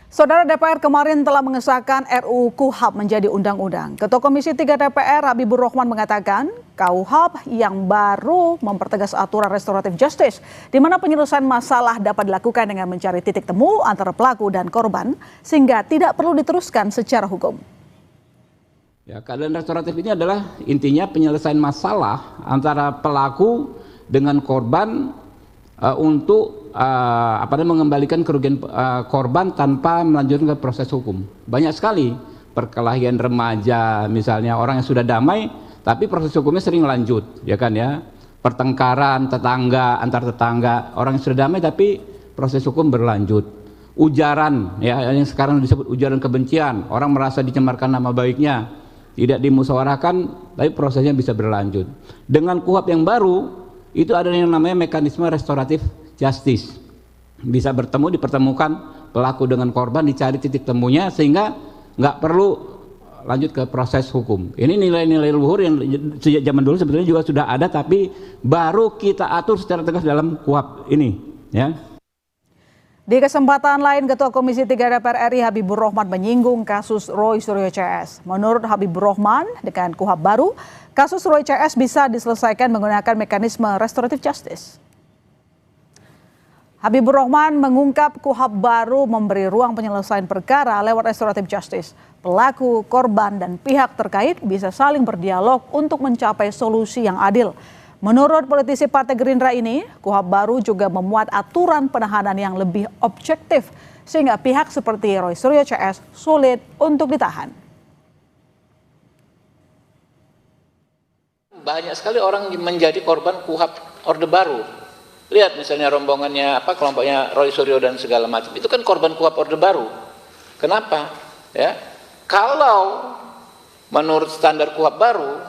Saudara DPR kemarin telah mengesahkan RUU KUHP menjadi undang-undang. Ketua Komisi 3 DPR Habibur Rahman mengatakan KUHP yang baru mempertegas aturan restoratif justice di mana penyelesaian masalah dapat dilakukan dengan mencari titik temu antara pelaku dan korban sehingga tidak perlu diteruskan secara hukum. Ya, keadilan restoratif ini adalah intinya penyelesaian masalah antara pelaku dengan korban untuk mengembalikan kerugian korban tanpa melanjutkan ke proses hukum. Banyak sekali perkelahian remaja misalnya, orang yang sudah damai tapi proses hukumnya sering lanjut, ya kan ya. Pertengkaran tetangga antar tetangga, orang yang sudah damai tapi proses hukum berlanjut. Ujaran ya, yang sekarang disebut ujaran kebencian, orang merasa dicemarkan nama baiknya, tidak dimusyawarahkan tapi prosesnya bisa berlanjut. Dengan KUHP yang baru itu ada yang namanya mekanisme restoratif justice, bisa dipertemukan pelaku dengan korban, dicari titik temunya sehingga nggak perlu lanjut ke proses hukum. Ini nilai-nilai luhur yang sejak zaman dulu sebetulnya juga sudah ada, tapi baru kita atur secara tegas dalam KUHP ini, ya. Di kesempatan lain, Ketua Komisi 3 DPR RI Habibur Rahman menyinggung kasus Roy Suryo CS. Menurut Habibur Rahman, dengan KUHP baru, kasus Roy CS bisa diselesaikan menggunakan mekanisme restoratif justice. Habibur Rahman mengungkap KUHP baru memberi ruang penyelesaian perkara lewat restoratif justice. Pelaku, korban, dan pihak terkait bisa saling berdialog untuk mencapai solusi yang adil. Menurut politisi Partai Gerindra ini, KUHP baru juga memuat aturan penahanan yang lebih objektif, sehingga pihak seperti Roy Suryo CS sulit untuk ditahan. Banyak sekali orang menjadi korban KUHP Orde Baru. Lihat misalnya rombongannya kelompoknya Roy Suryo dan segala macam. Itu kan korban KUHP Orde Baru. Kenapa? Ya. Kalau menurut standar KUHP baru,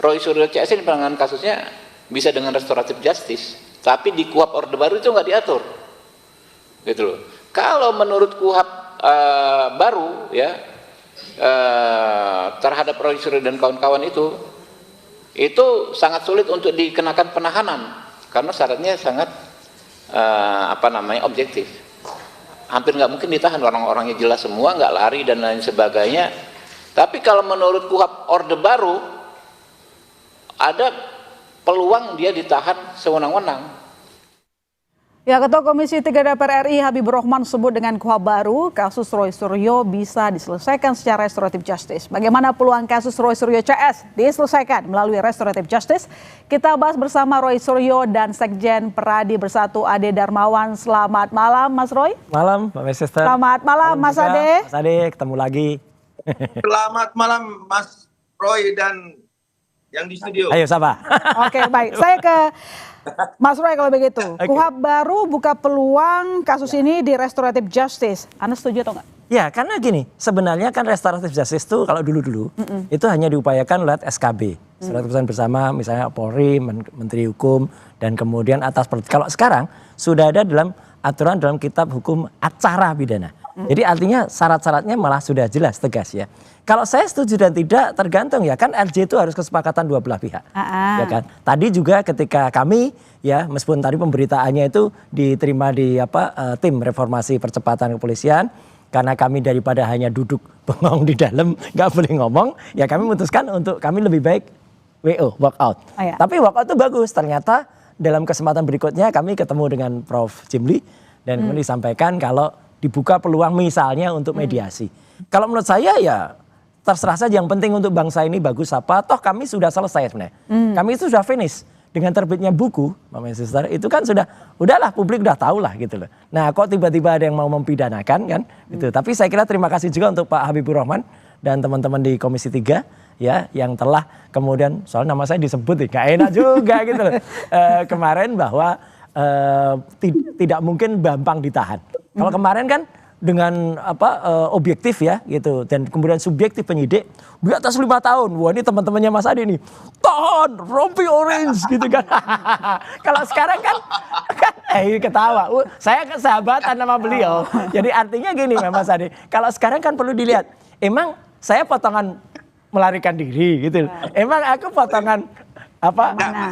Roy Suryo CS ini penanganan kasusnya bisa dengan restoratif justice. Tapi di KUHP Orde Baru itu nggak diatur. Gitu loh. Kalau menurut KUHP baru ya terhadap Roy Suryo dan kawan-kawan itu sangat sulit untuk dikenakan penahanan. Karena syaratnya sangat objektif. Hampir nggak mungkin ditahan, orang-orangnya jelas semua, nggak lari dan lain sebagainya. Tapi kalau menurut KUHP Orde Baru ada peluang dia ditahan sewenang-wenang. Ya, Ketua Komisi 3 DPR RI Habibur Rahman sebut dengan KUHP baru, kasus Roy Suryo bisa diselesaikan secara restoratif justice. Bagaimana peluang kasus Roy Suryo CS diselesaikan melalui restoratif justice? Kita bahas bersama Roy Suryo dan Sekjen Peradi Bersatu Ade Darmawan. Selamat malam, Mas Roy. Malam, Mbak Mesester. Selamat malam, Mas Ade. Mas Ade, ketemu lagi. Selamat malam, Mas Roy dan yang di studio. Ayo, Saba. Oke, baik. Saya ke Mas Roy kalau begitu. Okay. KUHP baru buka peluang kasus ini di restoratif justice. Anda setuju atau enggak? Ya, karena gini, sebenarnya kan restoratif justice itu kalau dulu-dulu itu hanya diupayakan lewat SKB. Surat keputusan bersama misalnya Polri, Menteri Hukum, dan kemudian atas. Kalau sekarang sudah ada dalam aturan dalam kitab hukum acara pidana. Jadi artinya syarat-syaratnya malah sudah jelas, tegas ya. Kalau saya setuju dan tidak tergantung ya, kan RJ itu harus kesepakatan dua belah pihak. Ya kan. Tadi juga ketika kami ya, meskipun tadi pemberitaannya itu diterima di tim reformasi percepatan kepolisian, karena kami daripada hanya duduk bengong di dalam nggak boleh ngomong, ya kami memutuskan untuk kami lebih baik WO, walk out. Tapi walk out itu bagus, ternyata dalam kesempatan berikutnya kami ketemu dengan Prof. Jimli dan kemudian disampaikan kalau dibuka peluang misalnya untuk mediasi. Kalau menurut saya ya terserah saja, yang penting untuk bangsa ini bagus apa, toh kami sudah selesai sebenarnya. Kami itu sudah finish. Dengan terbitnya buku, Mama Sister, itu kan udahlah publik udah tahu lah gitu loh. Nah kok tiba-tiba ada yang mau mempidanakan kan gitu. Tapi saya kira terima kasih juga untuk Pak Habibur Rahman dan teman-teman di Komisi 3 ya, yang telah kemudian, soal nama saya disebut gak enak juga gitu loh. Kemarin bahwa tidak mungkin Bambang ditahan. Kalau kemarin kan dengan objektif ya gitu, dan kemudian subjektif penyidik di atas 5 tahun. Wah, ini teman-temannya Mas Adi nih, tahan rompi orange gitu kan. Kalau sekarang kan ketawa. Saya kesahabatan sama beliau. Jadi artinya gini Mas Adi, kalau sekarang kan perlu dilihat, emang saya potongan melarikan diri gitu. Emang aku potongan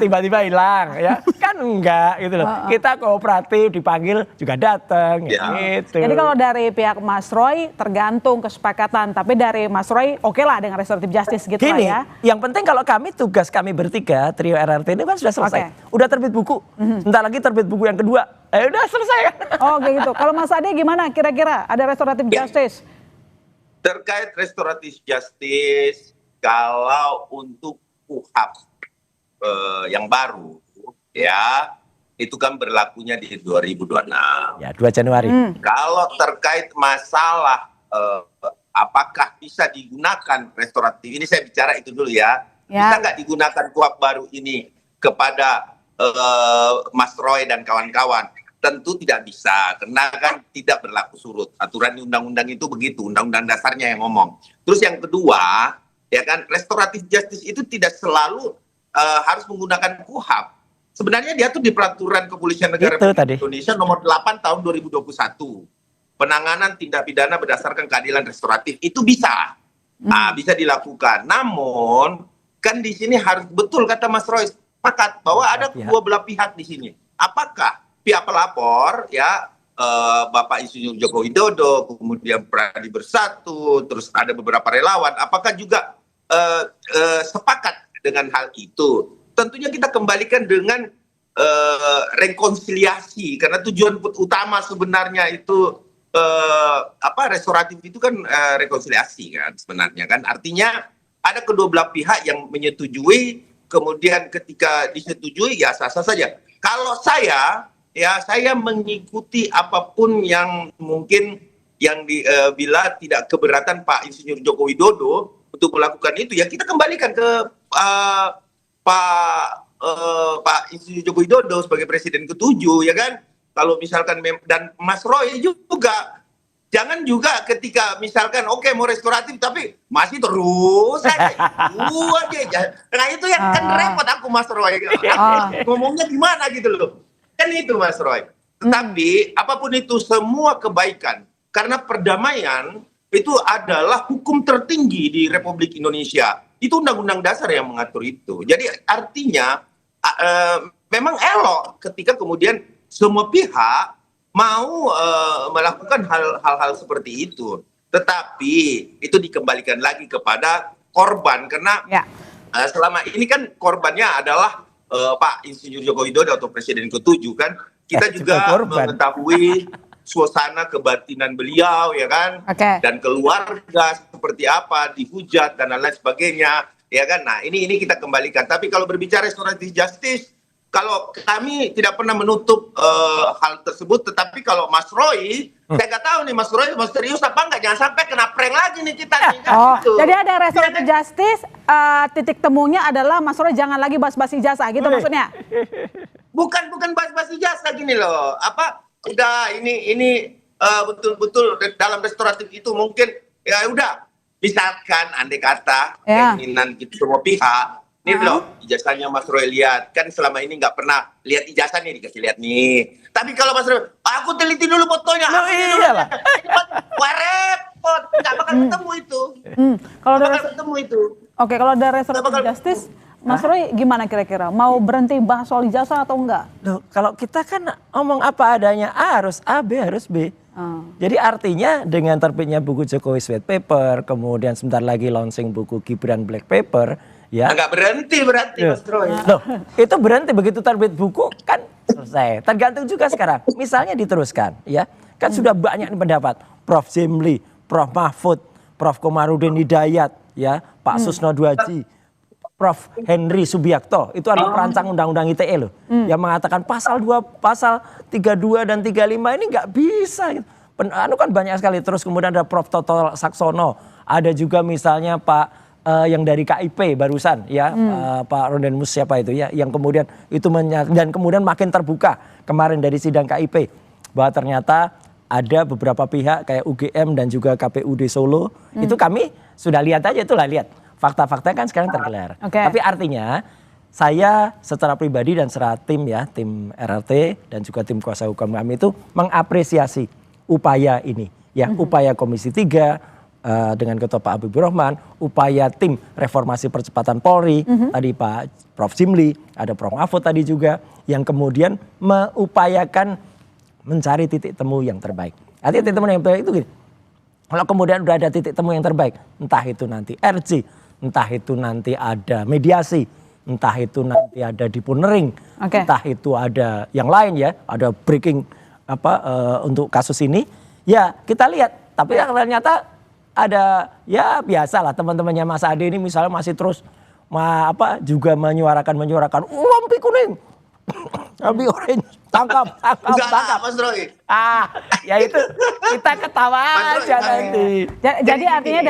tiba-tiba hilang ya. Kan enggak gitu loh. Kita kooperatif dipanggil juga datang gitu. Jadi kalau dari pihak Mas Roy tergantung kesepakatan, tapi dari Mas Roy oke lah dengan restoratif justice gitu Gini, lah ya. yang penting kalau tugas kami bertiga, trio RRT ini kan sudah selesai. Udah terbit buku. Bentar lagi terbit buku yang kedua. Udah selesai kan. Oh kayak gitu. Kalau Mas Ade gimana kira-kira ada restoratif justice? Terkait restoratif justice, kalau untuk KUHP yang baru, ya itu kan berlakunya di 2026. Ya, 2 Januari. Kalau terkait masalah apakah bisa digunakan restoratif, ini saya bicara itu dulu ya. Bisa nggak digunakan KUHP baru ini kepada Mas Roy dan kawan-kawan? Tentu tidak bisa, karena kan tidak berlaku surut. Aturan di undang-undang itu begitu, undang-undang dasarnya yang ngomong. Terus yang kedua, ya kan, restoratif justice itu tidak selalu harus menggunakan KUHP. Sebenarnya diatur di Peraturan Kepolisian Negara Republik Indonesia nomor 8 tahun 2021. Penanganan tindak pidana berdasarkan keadilan restoratif itu bisa. Nah, bisa dilakukan. Namun, kan di sini harus betul kata Mas Roy, sepakat bahwa ada kedua belah pihak di sini. Apakah pihak pelapor, ya, Bapak Insinyur Joko Widodo, kemudian Pradi Bersatu, terus ada beberapa relawan, apakah juga sepakat dengan hal itu? Tentunya kita kembalikan dengan rekonsiliasi, karena tujuan utama sebenarnya itu restoratif itu kan rekonsiliasi kan sebenarnya kan. Artinya ada kedua belah pihak yang menyetujui, kemudian ketika disetujui ya sah-sah saja. Kalau saya mengikuti apapun yang mungkin yang bila tidak keberatan Pak Insinyur Joko Widodo untuk melakukan itu, ya kita kembalikan ke Pak Insinyur Joko Widodo sebagai Presiden ke-7, ya kan. Kalau misalkan dan Mas Roy juga jangan juga ketika misalkan oke, mau restoratif tapi masih terus aja. Nah itu yang kan repot aku Mas Roy. Ngomongnya gimana gitu loh. Kan itu Mas Roy. Tetapi apapun itu semua kebaikan, karena perdamaian itu adalah hukum tertinggi di Republik Indonesia. Itu undang-undang dasar yang mengatur itu. Jadi artinya memang elok ketika kemudian semua pihak mau melakukan hal-hal seperti itu. Tetapi itu dikembalikan lagi kepada korban, karena selama ini kan korbannya adalah Pak Insinyur Joko Widodo atau Presiden ke-7 kan. Kita juga mengetahui suasana kebatinan beliau, ya kan, dan keluarga seperti apa, dihujat dan lain sebagainya, ya kan. Nah ini kita kembalikan. Tapi kalau berbicara restoratif justice, kalau kami tidak pernah menutup hal tersebut. Tetapi kalau Mas Roy, saya nggak tahu nih Mas Roy mau serius apa enggak, jangan sampai kena prank lagi nih kita nih, kan, gitu. Jadi ada restoratif justice, titik temunya adalah Mas Roy jangan lagi bas-basi ijazah gitu maksudnya? Bukan bas-basi ijazah, gini loh. Udah ini betul-betul dalam restoratif itu mungkin ya udah, misalkan andai kata keinginan gitu semua pihak, nih loh ijazahnya Mas Roy lihat, kan selama ini nggak pernah lihat ijazah nih, dikasih lihat nih. Tapi kalau Mas Roy, aku teliti dulu fotonya, wah repot, nggak bakal ketemu itu. Kalau bakal ketemu itu. Oke, kalau ada restoratif justice, Mas Roy gimana kira-kira? Mau berhenti bahas soal ijazah atau enggak? Loh, kalau kita kan ngomong apa adanya, A harus A, B harus B. Jadi artinya dengan terbitnya buku Jokowi White Paper, kemudian sebentar lagi launching buku Gibran Black Paper, ya. Nggak berhenti berarti Mas Roy. Loh, itu berhenti begitu terbit buku kan selesai. Tergantung juga sekarang. Misalnya diteruskan, ya. Kan sudah banyak pendapat. Prof. Jimli, Prof. Mahfud, Prof. Komarudin Hidayat, ya, Pak Susno Dwaji, Prof. Henry Subiakto, itu adalah perancang undang-undang ITE loh, yang mengatakan pasal 32 dan 35 ini nggak bisa. Anu kan banyak sekali. Terus kemudian ada Prof. Toto Saksono, ada juga misalnya Pak yang dari KIP barusan, ya, Pak Rodenmus siapa itu, ya, yang kemudian itu dan kemudian makin terbuka kemarin dari sidang KIP bahwa ternyata ada beberapa pihak kayak UGM dan juga KPUD Solo, itu kami sudah lihat aja, itulah lihat. Fakta-fakta kan sekarang tergelar. Tapi artinya saya secara pribadi dan secara tim, ya, tim RRT dan juga tim kuasa hukum kami itu mengapresiasi upaya ini, ya, upaya Komisi 3, dengan Ketua Pak Habibur Rahman, upaya tim reformasi percepatan Polri, tadi Pak Prof. Jimli, ada Prof. Mahfud tadi juga, yang kemudian mengupayakan mencari titik temu yang terbaik. Artinya titik temu yang terbaik itu gini, kalau kemudian udah ada titik temu yang terbaik, entah itu nanti RJ, entah itu nanti ada mediasi, entah itu nanti ada deponering, entah itu ada yang lain ya, ada breaking untuk kasus ini, ya kita lihat. Tapi ternyata ada ya biasalah teman-temannya Mas Ade ini misalnya masih terus juga menyuarakan lampu kuning, lampu orange, tangkap. Mas Roy. Ya itu kita ketawa aja nanti. Jadi artinya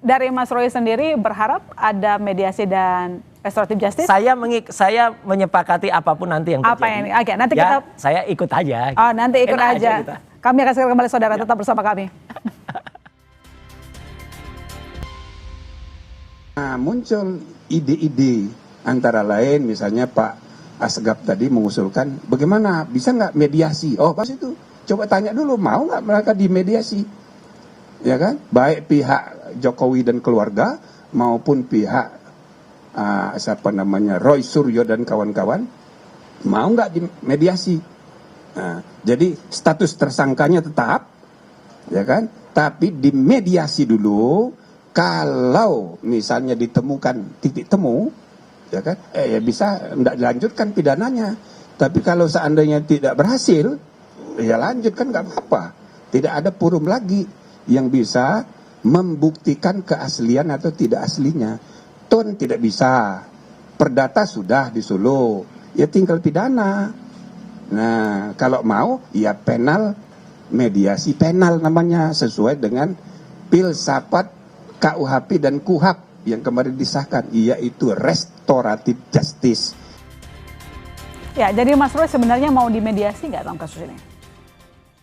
dari Mas Roy sendiri berharap ada mediasi dan restoratif justice? Saya menyepakati apapun nanti yang terjadi. Apa yang oke, nanti ya, kita saya ikut aja. Oh, nanti ikut Enak aja. kita. Kami akan segera kembali saudara, tetap bersama kami. Nah, muncul ide-ide antara lain misalnya Pak Asgaf tadi mengusulkan bagaimana bisa nggak mediasi? Oh pas itu coba tanya dulu mau nggak mereka dimediasi, ya kan? Baik pihak Jokowi dan keluarga maupun pihak Roy Suryo dan kawan-kawan mau nggak dimediasi? Nah, jadi status tersangkanya tetap, ya kan? Tapi dimediasi dulu. Kalau misalnya ditemukan titik temu, ya kan, ya bisa tidak dilanjutkan pidananya. Tapi kalau seandainya tidak berhasil, ya lanjutkan nggak apa-apa. Tidak ada forum lagi yang bisa membuktikan keaslian atau tidak aslinya. Ton tidak bisa, perdata sudah di Solo, ya tinggal pidana. Nah, kalau mau, ya penal, mediasi penal namanya sesuai dengan filsafat KUHP dan KUHAP yang kemarin disahkan, yaitu restoratif justice. Ya, jadi Mas Roy sebenarnya mau dimediasi nggak dalam kasus ini?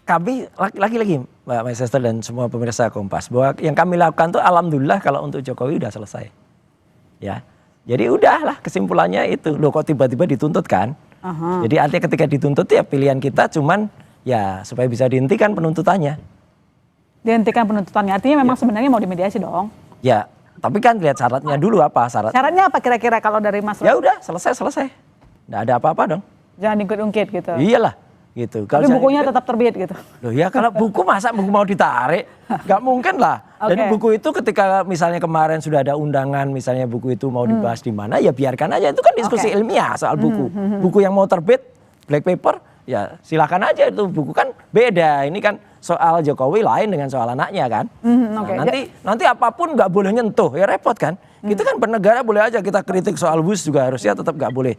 Kami lagi-lagi Mbak Maisester dan semua pemirsa Kompas, bahwa yang kami lakukan tuh alhamdulillah kalau untuk Jokowi udah selesai. Ya, jadi udahlah kesimpulannya itu. Loh kok tiba-tiba dituntut kan? Jadi artinya ketika dituntut ya pilihan kita cuman ya supaya bisa dihentikan penuntutannya. Dihentikan penuntutannya, artinya memang sebenarnya mau dimediasi dong. Ya, tapi kan lihat syaratnya dulu apa syarat. Syaratnya apa kira-kira kalau dari Mas Roy? Ya udah selesai. Nggak ada apa-apa dong. Jangan ungkit-ungkit gitu. Iyalah, gitu. Tapi bukunya tetap terbit gitu. Loh ya kalau buku masa buku mau ditarik? Nggak mungkin lah. Jadi buku itu ketika misalnya kemarin sudah ada undangan, misalnya buku itu mau dibahas di mana, ya biarkan aja. Itu kan diskusi ilmiah soal buku. Buku yang mau terbit, black paper, ya silakan aja itu. Buku kan beda. Ini kan soal Jokowi lain dengan soal anaknya kan. Nah, nanti apapun nggak boleh nyentuh, ya repot kan. Kita kan bernegara boleh aja kita kritik soal WUS juga harusnya tetap nggak boleh.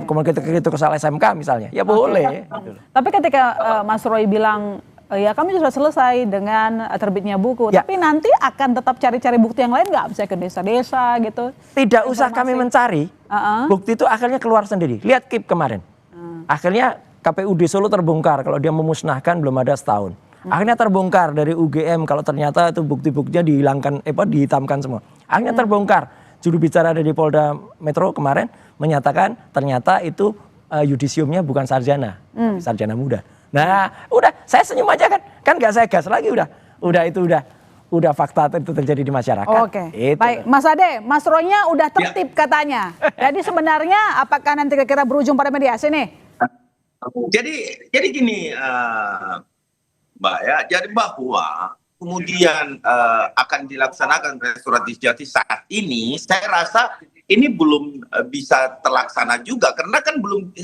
Kemudian kita kritik soal SMK misalnya, ya boleh. Gitu. Tapi ketika Mas Roy bilang ya kami sudah selesai dengan terbitnya buku, tapi nanti akan tetap cari-cari bukti yang lain nggak? Bisa ke desa-desa gitu? Tidak usah kami mencari, bukti itu akhirnya keluar sendiri. Lihat KIP kemarin, akhirnya KPUD Solo terbongkar kalau dia memusnahkan belum ada setahun. Akhirnya terbongkar dari UGM kalau ternyata itu bukti-buktinya dihilangkan, dihitamkan semua. Akhirnya terbongkar. Juru bicara dari Polda Metro kemarin menyatakan ternyata itu yudisiumnya bukan sarjana, sarjana muda. Nah, udah saya senyum aja kan nggak saya gas lagi udah fakta itu terjadi di masyarakat. Oke. Baik, Mas Ade, Mas Roy-nya udah tertib katanya. Jadi sebenarnya apakah nanti kira-kira berujung pada mediasi nih? Jadi gini Mbak ya, jadi bahwa kemudian akan dilaksanakan restoratif justice saat ini, saya rasa ini belum bisa terlaksana juga karena kan belum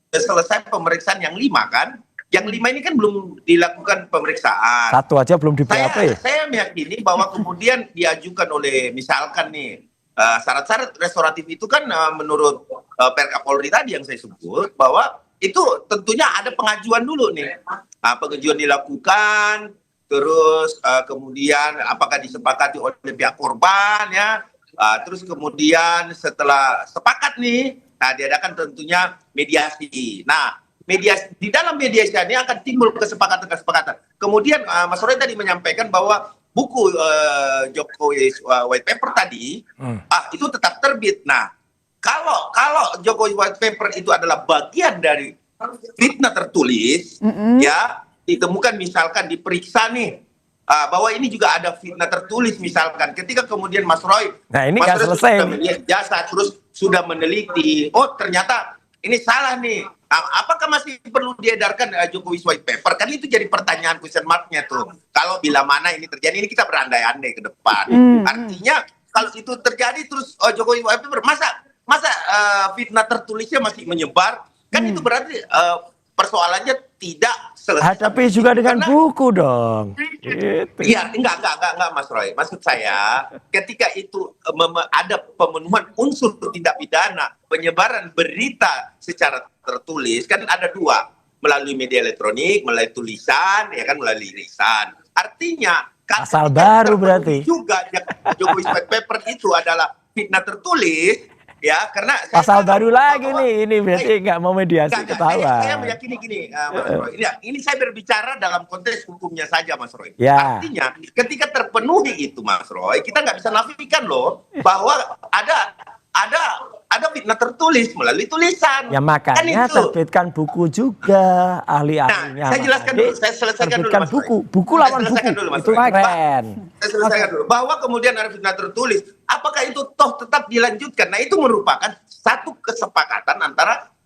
selesai pemeriksaan yang 5 kan. Yang 5 ini kan belum dilakukan pemeriksaan. Satu aja belum di BAP. Saya meyakini bahwa kemudian diajukan oleh misalkan nih syarat-syarat restoratif itu kan menurut Perkapolri tadi yang saya sebut bahwa itu tentunya ada pengajuan dulu nih. Pengajuan dilakukan, terus kemudian apakah disepakati oleh pihak korban ya. Terus kemudian setelah sepakat nih, diadakan tentunya mediasi. Nah, mediasi di dalam mediasi ini akan timbul kesepakatan. Kemudian Mas Roy tadi menyampaikan bahwa buku Jokowi White Paper tadi itu tetap terbit. Nah, kalau Jokowi White Paper itu adalah bagian dari fitnah tertulis, ya ditemukan misalkan diperiksa nih bahwa ini juga ada fitnah tertulis misalkan ketika kemudian Mas Roy nggak selesai sudah melihat jasa terus sudah meneliti, oh ternyata ini salah nih, apakah masih perlu diedarkan Jokowi white paper? Kan itu jadi pertanyaan question mark-nya tuh. Kalau bila mana ini terjadi, ini kita berandai-andai ke depan. Artinya kalau itu terjadi terus Jokowi white paper, masa fitnah tertulisnya masih menyebar? Kan itu berarti persoalannya tidak selesai. Hadapi juga dengan buku dong. Iya, enggak Mas Roy. Maksud saya, ketika itu ada pemenuhan unsur tindak pidana, penyebaran berita secara tertulis, kan ada dua, melalui media elektronik, melalui tulisan, ya kan, melalui lisan. Artinya, pasal baru berarti. Juga Jokowi white paper itu adalah fitnah tertulis. Ya, karena pasal baru lagi nih, ini berarti nggak mau mediasi ketawa. Saya meyakini gini, Mas Roy. Ini saya berbicara dalam konteks hukumnya saja, Mas Roy. Ya. Artinya, ketika terpenuhi itu, Mas Roy, kita nggak bisa nafikan loh bahwa ada fitnah tertulis melalui tulisan. Ya makanya kan terbitkan buku juga, ahli-ahlinya. Nah, saya jelaskan dulu, saya selesaikan dulu, Mas Roy. Buku lawan buku, dulu, Mas itu Roy. keren. Saya selesaikan dulu. Bahwa kemudian ada fitnah tertulis, apakah itu toh tetap dilanjutkan? Nah, itu merupakan satu kesepakatan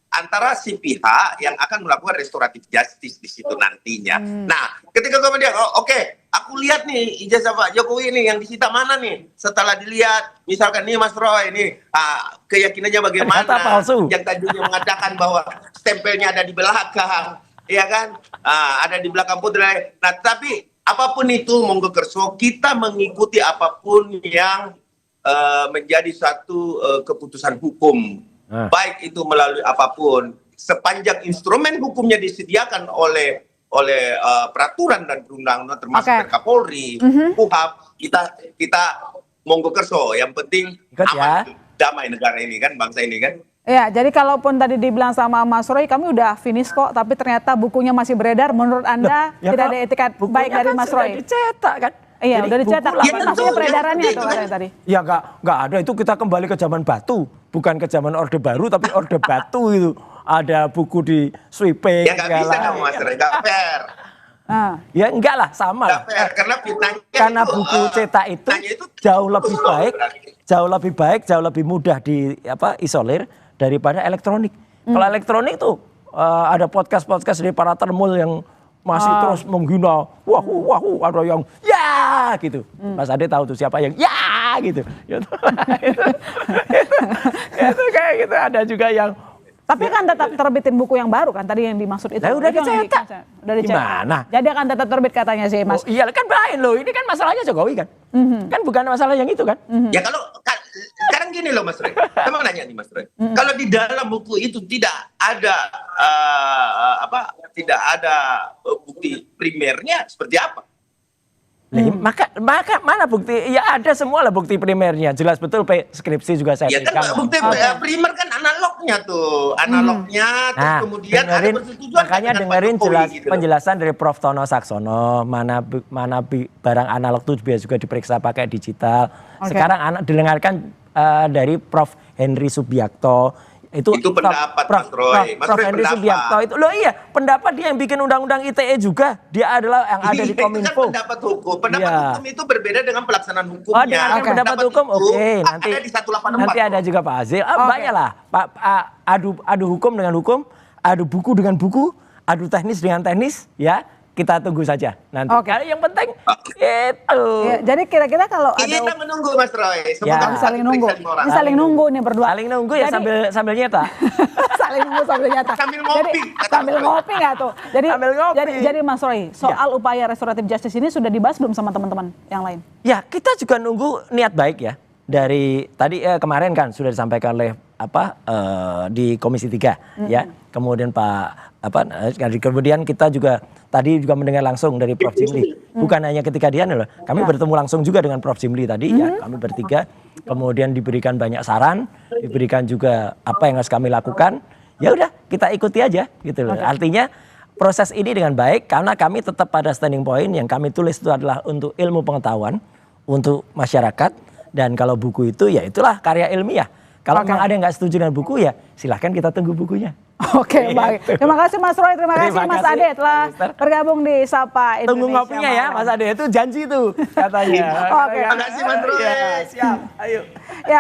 antara si pihak yang akan melakukan restoratif justice di situ nantinya. Nah, ketika kemudian, oke, aku lihat nih ijazah Pak Jokowi ini yang disita mana nih? Setelah dilihat, misalkan nih Mas Roy, ini keyakinannya bagaimana? Yang tadinya mengatakan bahwa stempelnya ada di belakang, ya kan? Ada di belakang putri. Nah, tapi apapun itu, monggo kerso, kita mengikuti apapun yang menjadi satu keputusan hukum. Baik itu melalui apapun, sepanjang instrumen hukumnya disediakan oleh peraturan dan perundang-undangan termasuk Kapolri, KUHAP, kita monggo kerso, yang penting aman, damai negara ini kan, bangsa ini kan. Ya, jadi kalaupun tadi dibilang sama Mas Roy, kami udah finish kok, tapi ternyata bukunya masih beredar. Menurut Anda tidak ada etikat baik dari Mas Roy? Dicetak kan? Iya, udah dicetak. Tapi maksudnya peredarannya tuh katanya tadi. Ya nggak ada, itu kita kembali ke zaman batu, bukan ke zaman Orde Baru, tapi Orde Batu itu. Ada buku di sweeping. Ya nggak bisa kamu Mas Roy, nggak fair. Ya enggak lah, sama lah. Karena buku cetak itu jauh lebih baik, jauh lebih mudah isolir daripada elektronik. Kalau elektronik tuh ada podcast dari para termul yang masih terus menghina, wah, ada yang ya gitu. Mas Ade tahu tuh siapa yang ya gitu. Itu kayak gitu, ada juga yang. Tapi kan tetap terbitin buku yang baru kan, tadi yang dimaksud itu. Udah dicetak. Gimana? Jadi akan tetap terbit katanya sih Mas. Iya kan lain loh, ini kan masalahnya Jokowi kan. Kan bukan masalah yang itu kan. Ya kalau sekarang gini loh Mas Roy, saya mau nanya nih Mas Roy. Kalau di dalam buku itu tidak ada tidak ada bukti primernya, seperti apa? Maka mana bukti? Ya ada semua lah bukti primernya. Jelas betul skripsi juga saya berikan. Ya kan bukti primer kan analognya tuh. Terus kemudian ada persetujuan. Makanya dengerin penjelasan dari Prof. Tono Saksono. Mana barang analog itu juga diperiksa pakai digital. Sekarang didengarkan dari Prof. Henry Subiakto. Itu pendapat Mas Roy. Prof. Henry Subiakto itu loh, iya, pendapat dia yang bikin undang-undang ITE juga. Dia adalah yang ada di Kominfo. Itu kan pendapat hukum. Hukum itu berbeda dengan pelaksanaan hukumnya. Dengan pendapat hukum, nanti ada di 184. Nanti ada juga Pak Azil. Banyak lah. Adu hukum dengan hukum, adu buku dengan buku, adu teknis dengan teknis, ya. Kita tunggu saja nanti. Yang penting itu. Ya, jadi kira-kira kalau ada kita menunggu Mas Roy. Semoga saling nunggu. Ini saling nunggu nih berdua. Saling nunggu ya, sambil nyata. Saling nunggu sambil nyata. Sambil ngopi. Sambil ngopi nggak tuh? Jadi Mas Roy, soal upaya restoratif justice ini sudah dibahas belum sama teman-teman yang lain? Ya, kita juga nunggu niat baik ya. Dari tadi kemarin kan sudah disampaikan oleh di Komisi 3 ya. Kemudian kemudian kita juga tadi juga mendengar langsung dari Prof. Jimli. Bukan hanya ketika dia loh. Kami bertemu langsung juga dengan Prof. Jimli tadi ya. Kami bertiga. Kemudian diberikan banyak saran, diberikan juga apa yang harus kami lakukan. Ya udah, kita ikuti aja gitu loh. Artinya proses ini dengan baik karena kami tetap pada standing point yang kami tulis itu adalah untuk ilmu pengetahuan, untuk masyarakat, dan kalau buku itu ya itulah karya ilmiah. Kalau memang ada yang nggak setuju dengan buku ya silahkan kita tunggu bukunya. Oke, baik. Terima kasih Mas Roy, terima kasih Mas Ade telah bergabung di Sapa Indonesia. Tunggu ngopinya ya Mas Ade, itu janji tuh katanya. Oke. Terima kasih Mas Roy. Siap, ayo. Ya.